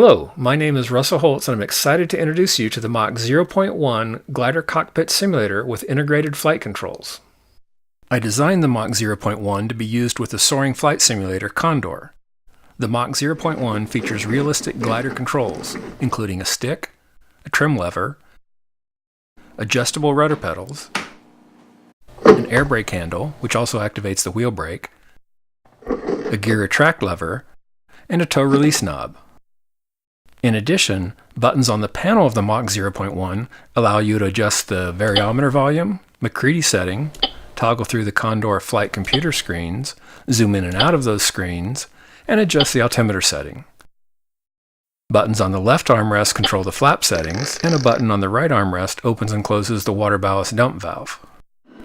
Hello, my name is Russell Holtz and I'm excited to introduce you to the Mach 0.1 Glider Cockpit Simulator with integrated flight controls. I designed the Mach 0.1 to be used with the soaring flight simulator Condor. The Mach 0.1 features realistic glider controls, including a stick, a trim lever, adjustable rudder pedals, an air brake handle, which also activates the wheel brake, a gear retract lever, and a tow release knob. In addition, buttons on the panel of the Mach 0.1 allow you to adjust the variometer volume, McCready setting, toggle through the Condor flight computer screens, zoom in and out of those screens, and adjust the altimeter setting. Buttons on the left armrest control the flap settings, and a button on the right armrest opens and closes the water ballast dump valve.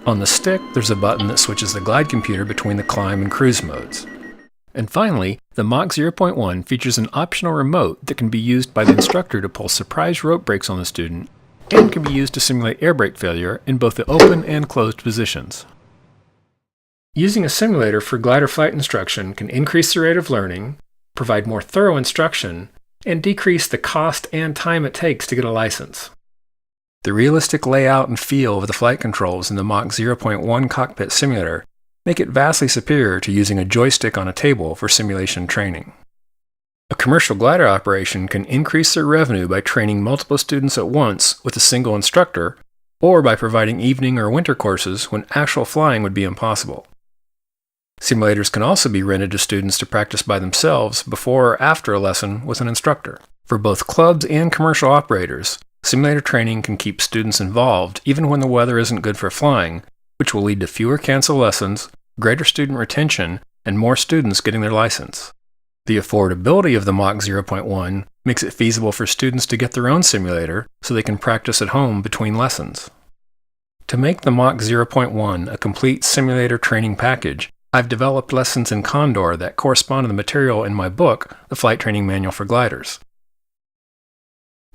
On the stick, there's a button that switches the glide computer between the climb and cruise modes. And finally, the Mach 0.1 features an optional remote that can be used by the instructor to pull surprise rope brakes on the student and can be used to simulate air brake failure in both the open and closed positions. Using a simulator for glider flight instruction can increase the rate of learning, provide more thorough instruction, and decrease the cost and time it takes to get a license. The realistic layout and feel of the flight controls in the Mach 0.1 cockpit simulator make it vastly superior to using a joystick on a table for simulation training. A commercial glider operation can increase their revenue by training multiple students at once with a single instructor, or by providing evening or winter courses when actual flying would be impossible. Simulators can also be rented to students to practice by themselves before or after a lesson with an instructor. For both clubs and commercial operators, simulator training can keep students involved even when the weather isn't good for flying, which will lead to fewer canceled lessons, greater student retention, and more students getting their license. The affordability of the Mach 0.1 makes it feasible for students to get their own simulator so they can practice at home between lessons. To make the Mach 0.1 a complete simulator training package, I've developed lessons in Condor that correspond to the material in my book, The Flight Training Manual for Gliders.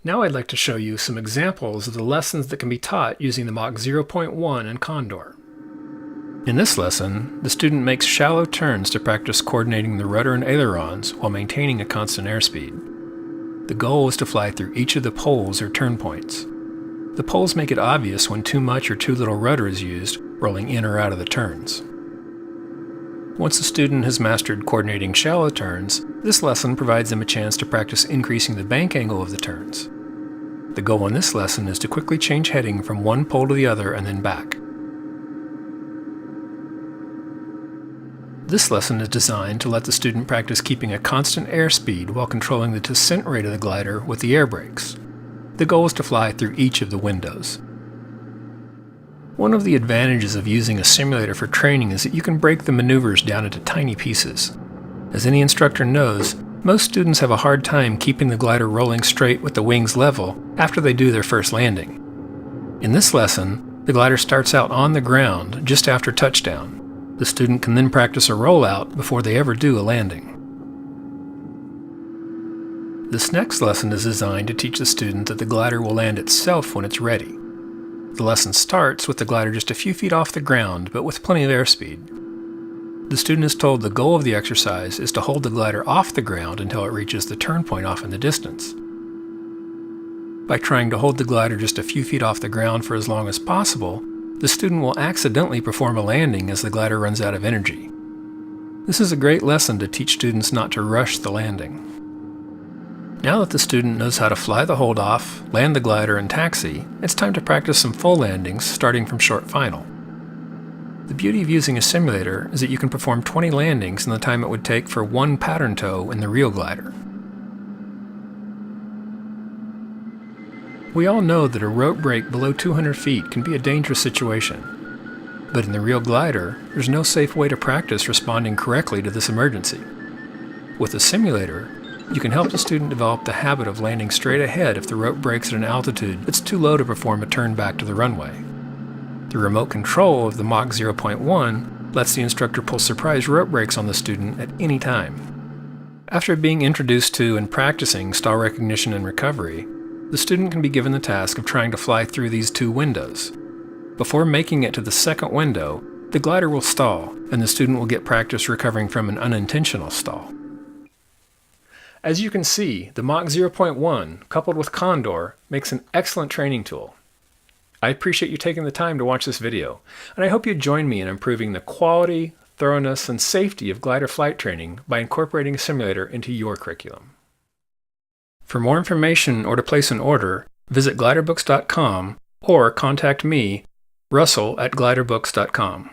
Now I'd like to show you some examples of the lessons that can be taught using the Mach 0.1 in Condor. In this lesson, the student makes shallow turns to practice coordinating the rudder and ailerons while maintaining a constant airspeed. The goal is to fly through each of the poles or turn points. The poles make it obvious when too much or too little rudder is used, rolling in or out of the turns. Once the student has mastered coordinating shallow turns, this lesson provides them a chance to practice increasing the bank angle of the turns. The goal in this lesson is to quickly change heading from one pole to the other and then back. This lesson is designed to let the student practice keeping a constant airspeed while controlling the descent rate of the glider with the air brakes. The goal is to fly through each of the windows. One of the advantages of using a simulator for training is that you can break the maneuvers down into tiny pieces. As any instructor knows, most students have a hard time keeping the glider rolling straight with the wings level after they do their first landing. In this lesson, the glider starts out on the ground just after touchdown. The student can then practice a rollout before they ever do a landing. This next lesson is designed to teach the student that the glider will land itself when it's ready. The lesson starts with the glider just a few feet off the ground, but with plenty of airspeed. The student is told the goal of the exercise is to hold the glider off the ground until it reaches the turn point off in the distance. By trying to hold the glider just a few feet off the ground for as long as possible, the student will accidentally perform a landing as the glider runs out of energy. This is a great lesson to teach students not to rush the landing. Now that the student knows how to fly the hold off, land the glider, and taxi, it's time to practice some full landings starting from short final. The beauty of using a simulator is that you can perform 20 landings in the time it would take for one pattern tow in the real glider. We all know that a rope break below 200 feet can be a dangerous situation. But in the real glider, there's no safe way to practice responding correctly to this emergency. With a simulator, you can help the student develop the habit of landing straight ahead if the rope breaks at an altitude that's too low to perform a turn back to the runway. The remote control of the Mach 0.1 lets the instructor pull surprise rope brakes on the student at any time. After being introduced to and practicing stall recognition and recovery, the student can be given the task of trying to fly through these two windows. Before making it to the second window, the glider will stall, and the student will get practice recovering from an unintentional stall. As you can see, the Mach 0.1, coupled with Condor, makes an excellent training tool. I appreciate you taking the time to watch this video, and I hope you join me in improving the quality, thoroughness, and safety of glider flight training by incorporating a simulator into your curriculum. For more information or to place an order, visit gliderbooks.com or contact me, Russell, at gliderbooks.com.